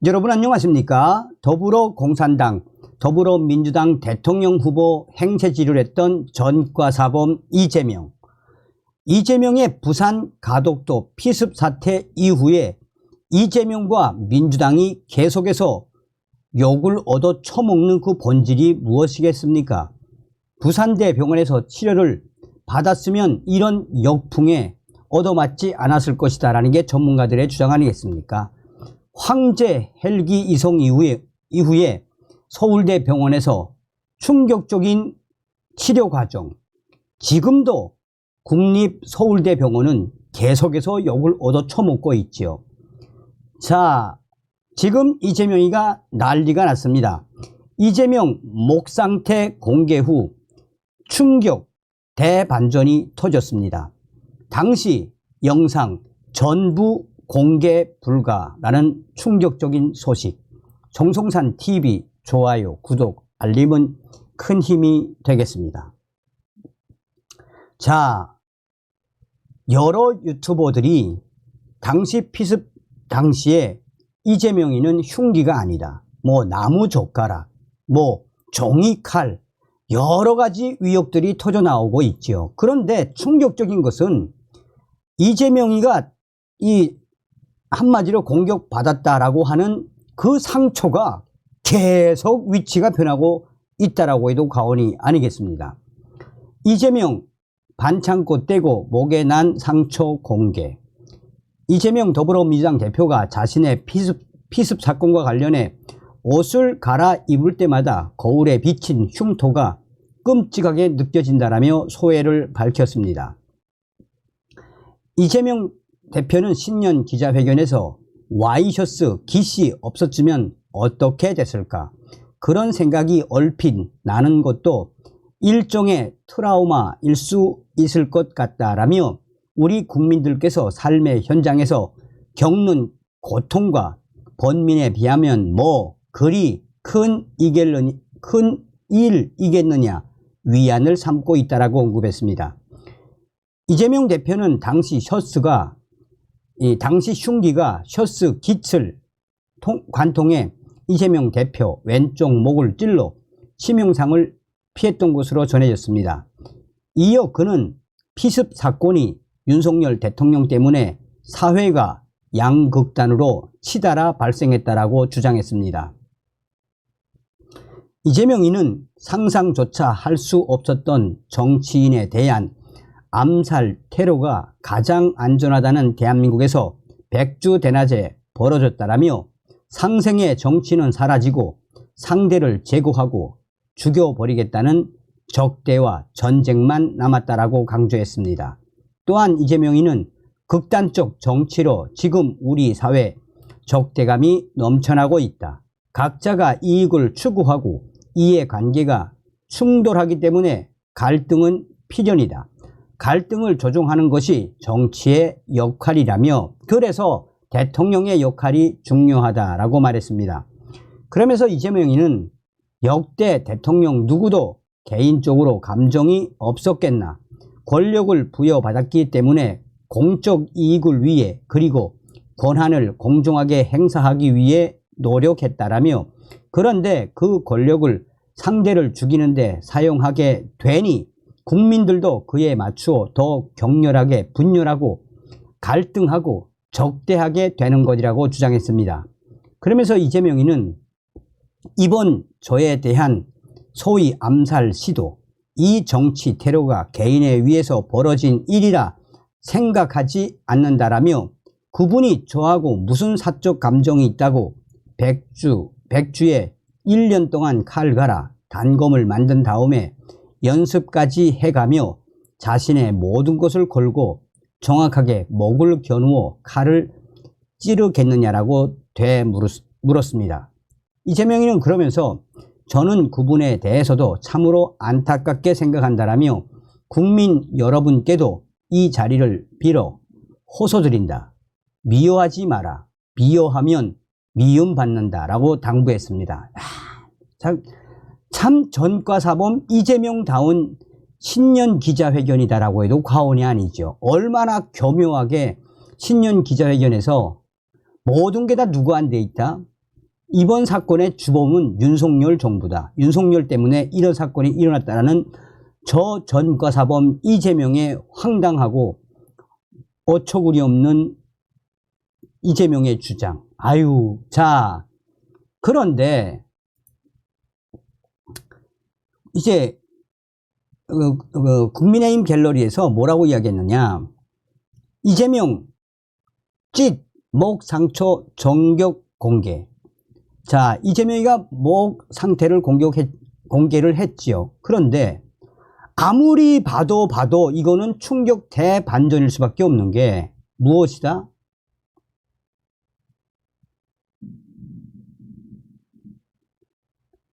여러분 안녕하십니까? 더불어공산당, 더불어민주당 대통령 후보 행세지를 했던 전과사범 이재명. 이재명의 부산 가덕도 피습 사태 이후에 이재명과 민주당이 계속해서 욕을 얻어 처먹는 그 본질이 무엇이겠습니까? 부산대병원에서 치료를 받았으면 이런 역풍에 얻어맞지 않았을 것이다 라는 게 전문가들의 주장 아니겠습니까? 황제 헬기 이송 이후에 서울대병원에서 충격적인 치료 과정, 지금도 국립서울대병원은 계속해서 욕을 얻어 처먹고 있지요. 자, 지금 이재명이가 난리가 났습니다. 이재명 목 상태 공개 후 충격 대반전이 터졌습니다. 당시 영상 전부 공개 불가라는 충격적인 소식. 정성산 TV 좋아요, 구독, 알림은 큰 힘이 되겠습니다. 자, 여러 유튜버들이 당시 피습 당시에 이재명이는 흉기가 아니다, 뭐 나무젓가락, 뭐 종이칼, 여러 가지 의혹들이 터져 나오고 있죠. 그런데 충격적인 것은 이재명이가 이 한마디로 공격받았다라고 하는 그 상처가 계속 위치가 변하고 있다라고 해도 과언이 아니겠습니다. 이재명 반창고 떼고 목에 난 상처 공개. 이재명 더불어민주당 대표가 자신의 피습 사건과 관련해 옷을 갈아입을 때마다 거울에 비친 흉터가 끔찍하게 느껴진다라며 소회를 밝혔습니다. 이재명 대표는 신년 기자회견에서 와이셔츠 깃이 없었으면 어떻게 됐을까? 그런 생각이 얼핏 나는 것도 일종의 트라우마일 수 있을 것 같다라며 우리 국민들께서 삶의 현장에서 겪는 고통과 번민에 비하면 뭐 그리 큰 일이겠느냐 위안을 삼고 있다라고 언급했습니다. 이재명 대표는 당시 흉기가 셔츠 깃을 관통해 이재명 대표 왼쪽 목을 찔러 치명상을 피했던 것으로 전해졌습니다. 이어 그는 피습 사건이 윤석열 대통령 때문에 사회가 양극단으로 치달아 발생했다라고 주장했습니다. 이재명이는 상상조차 할 수 없었던 정치인에 대한 암살 테러가 가장 안전하다는 대한민국에서 백주대낮에 벌어졌다라며 상생의 정치는 사라지고 상대를 제거하고 죽여버리겠다는 적대와 전쟁만 남았다라고 강조했습니다. 또한 이재명이는 극단적 정치로 지금 우리 사회 적대감이 넘쳐나고 있다. 각자가 이익을 추구하고 이해관계가 충돌하기 때문에 갈등은 필연이다. 갈등을 조정하는 것이 정치의 역할이라며 그래서 대통령의 역할이 중요하다라고 말했습니다. 그러면서 이재명이는 역대 대통령 누구도 개인적으로 감정이 없었겠나, 권력을 부여받았기 때문에 공적 이익을 위해 그리고 권한을 공정하게 행사하기 위해 노력했다라며 그런데 그 권력을 상대를 죽이는데 사용하게 되니 국민들도 그에 맞추어 더 격렬하게 분열하고 갈등하고 적대하게 되는 것이라고 주장했습니다. 그러면서 이재명이는 이번 저에 대한 소위 암살 시도, 이 정치 테러가 개인에 의해서 벌어진 일이라 생각하지 않는다라며 그분이 저하고 무슨 사적 감정이 있다고 백주에 1년 동안 칼 갈아 단검을 만든 다음에 연습까지 해가며 자신의 모든 것을 걸고 정확하게 목을 겨누어 칼을 찌르겠느냐라고 되물었습니다. 이재명이는 그러면서 저는 그분에 대해서도 참으로 안타깝게 생각한다라며 국민 여러분께도 이 자리를 빌어 호소드린다. 미워하지 마라. 미워하면 미움받는다라고 당부했습니다. 참 전과사범 이재명다운 신년 기자회견이다라고 해도 과언이 아니죠. 얼마나 교묘하게 신년 기자회견에서 모든 게 다 누구한테 있다? 이번 사건의 주범은 윤석열 정부다. 윤석열 때문에 이런 사건이 일어났다는 저 전과사범 이재명의 황당하고 어처구니 없는 이재명의 주장. 아유, 자, 그런데 이제 국민의힘 갤러리에서 뭐라고 이야기했느냐. 이재명 찢, 목 상처 정격 공개. 자, 이재명이가 목 상태를 공개를 했지요. 그런데 아무리 봐도 이거는 충격 대반전일 수밖에 없는 게 무엇이다?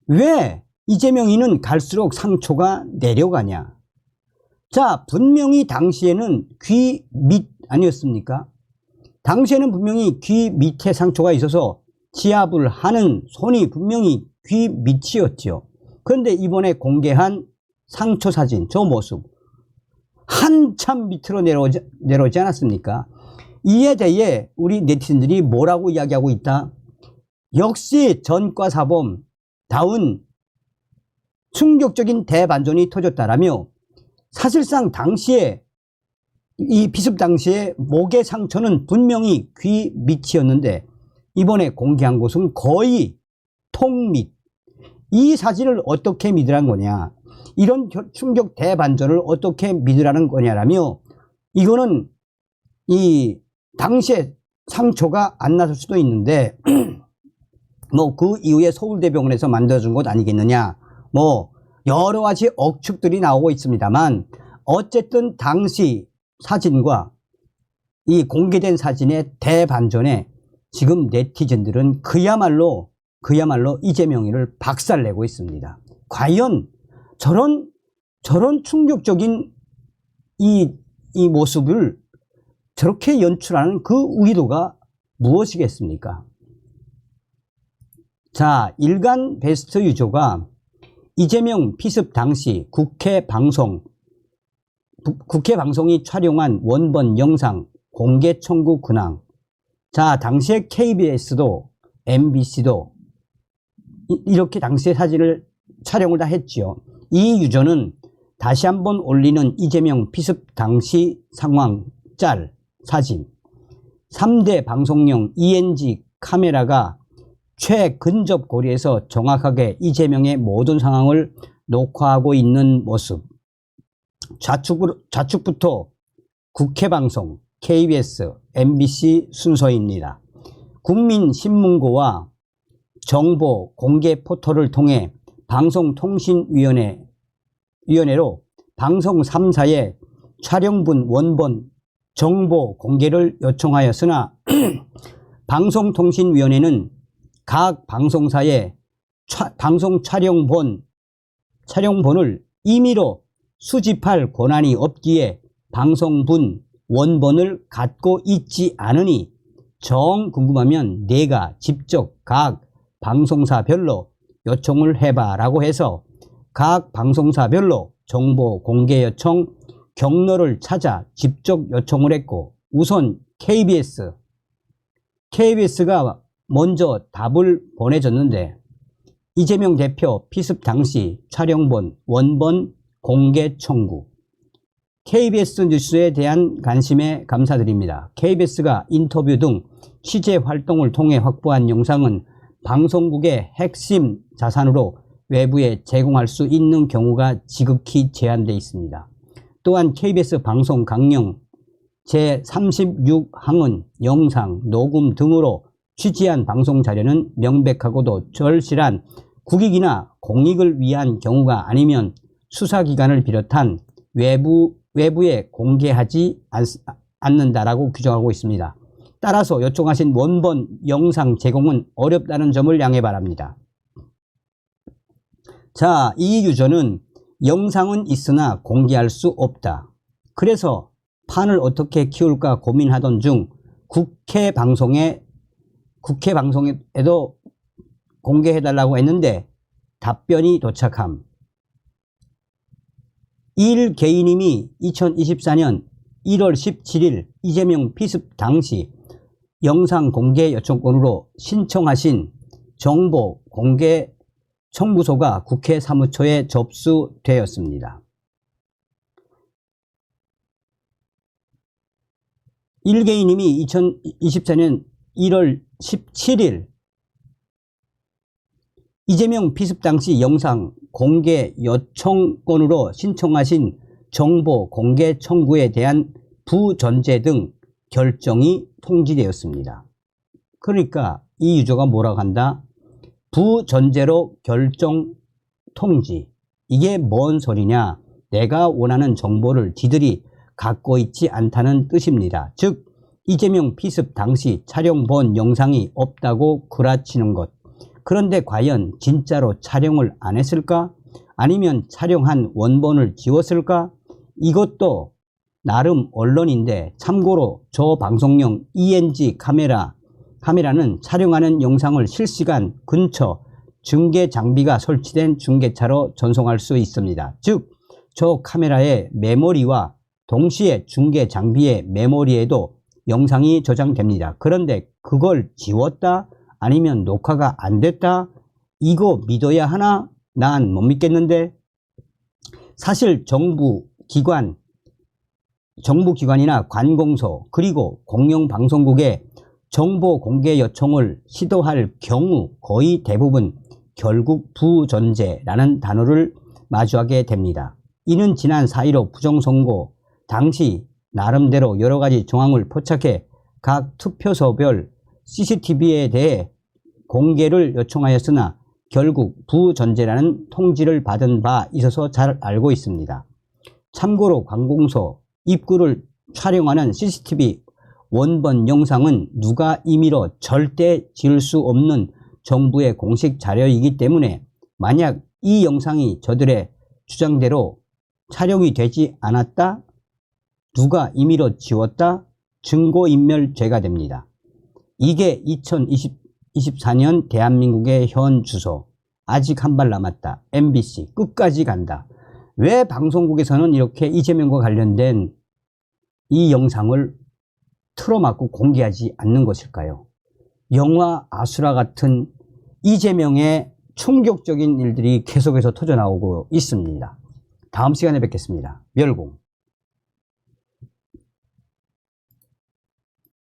왜 이재명이는 갈수록 상처가 내려가냐? 자, 분명히 당시에는 귀 밑 아니었습니까? 당시에는 분명히 귀 밑에 상처가 있어서 지압을 하는 손이 분명히 귀 밑이었죠. 그런데 이번에 공개한 상처 사진, 저 모습 한참 밑으로 내려오지 않았습니까? 이에 대해 우리 네티즌들이 뭐라고 이야기하고 있다? 역시 전과사범다운 충격적인 대반전이 터졌다라며, 사실상 당시에 이 비습 당시에 목의 상처는 분명히 귀 밑이었는데 이번에 공개한 곳은 거의 통 밑. 이 사진을 어떻게 믿으라는 거냐, 이런 충격 대반전을 어떻게 믿으라는 거냐라며, 이거는 이 당시에 상처가 안 났을 수도 있는데 뭐 그 이후에 서울대병원에서 만들어준 것 아니겠느냐, 뭐 여러 가지 억측들이 나오고 있습니다만, 어쨌든 당시 사진과 이 공개된 사진의 대반전에 지금 네티즌들은 그야말로 이재명이를 박살내고 있습니다. 과연 저런 충격적인 이 모습을 저렇게 연출하는 그 의도가 무엇이겠습니까? 자, 일간 베스트 유저가 이재명 피습 당시 국회 방송이 촬영한 원본 영상 공개 청구 근황. 자, 당시에 KBS도 MBC도 이렇게 당시에 사진을 촬영을 다 했지요. 이 유저는 다시 한번 올리는 이재명 피습 당시 상황 짤 사진, 3대 방송용 ENG 카메라가 최근접 거리에서 정확하게 이재명의 모든 상황을 녹화하고 있는 모습, 좌측부터 국회방송, KBS, MBC 순서입니다. 국민신문고와 정보 공개 포털을 통해 방송통신위원회로 방송 3사의 촬영분 원본 정보 공개를 요청하였으나 방송통신위원회는 각 방송사의 방송 촬영본을 임의로 수집할 권한이 없기에 방송분 원본을 갖고 있지 않으니 정 궁금하면 내가 직접 각 방송사별로 요청을 해봐 라고 해서 각 방송사별로 정보 공개 요청 경로를 찾아 직접 요청을 했고, 우선 KBS가 먼저 답을 보내줬는데, 이재명 대표 피습 당시 촬영본 원본 공개 청구. KBS 뉴스에 대한 관심에 감사드립니다. KBS가 인터뷰 등 취재 활동을 통해 확보한 영상은 방송국의 핵심 자산으로 외부에 제공할 수 있는 경우가 지극히 제한되어 있습니다. 또한 KBS 방송 강령 제36항은 영상, 녹음 등으로 취재한 방송 자료는 명백하고도 절실한 국익이나 공익을 위한 경우가 아니면 수사기관을 비롯한 외부에 공개하지 않는다라고 규정하고 있습니다. 따라서 요청하신 원본 영상 제공은 어렵다는 점을 양해 바랍니다. 자, 이 유저는 영상은 있으나 공개할 수 없다. 그래서 판을 어떻게 키울까 고민하던 중 국회 방송에도 공개해달라고 했는데 답변이 도착함. 일 개인님이 2024년 1월 17일 이재명 피습 당시 영상 공개 요청권으로 신청하신 정보 공개 청구서가 국회 사무처에 접수되었습니다. 일개인님이 2024년 1월 17일 이재명 피습 당시 영상 공개 요청건으로 신청하신 정보 공개 청구에 대한 부전제 등 결정이 통지되었습니다. 그러니까 이 유저가 뭐라고 한다? 부전제로 결정 통지. 이게 뭔 소리냐? 내가 원하는 정보를 지들이 갖고 있지 않다는 뜻입니다. 즉 이재명 피습 당시 촬영 본 영상이 없다고 구라치는 것. 그런데 과연 진짜로 촬영을 안 했을까? 아니면 촬영한 원본을 지웠을까? 이것도 나름 언론인데, 참고로 저 방송용 ENG 카메라는 촬영하는 영상을 실시간 근처 중계 장비가 설치된 중계차로 전송할 수 있습니다. 즉 저 카메라의 메모리와 동시에 중계 장비의 메모리에도 영상이 저장됩니다. 그런데 그걸 지웠다? 아니면 녹화가 안 됐다? 이거 믿어야 하나? 난 못 믿겠는데. 사실 정부기관이나 관공서 그리고 공영방송국에 정보 공개 요청을 시도할 경우 거의 대부분 결국 부전제라는 단어를 마주하게 됩니다. 이는 지난 4.15 부정선거 당시 나름대로 여러가지 정황을 포착해 각 투표소별 CCTV에 대해 공개를 요청하였으나 결국 부전제라는 통지를 받은 바 있어서 잘 알고 있습니다. 참고로 관공서 입구를 촬영하는 CCTV 원본 영상은 누가 임의로 절대 지울 수 없는 정부의 공식 자료이기 때문에 만약 이 영상이 저들의 주장대로 촬영이 되지 않았다? 누가 임의로 지웠다? 증거인멸죄가 됩니다. 이게 2024년 대한민국의 현 주소. 아직 한 발 남았다. MBC 끝까지 간다. 왜 방송국에서는 이렇게 이재명과 관련된 이 영상을 틀어막고 공개하지 않는 것일까요? 영화 아수라 같은 이재명의 충격적인 일들이 계속해서 터져나오고 있습니다. 다음 시간에 뵙겠습니다. 멸공.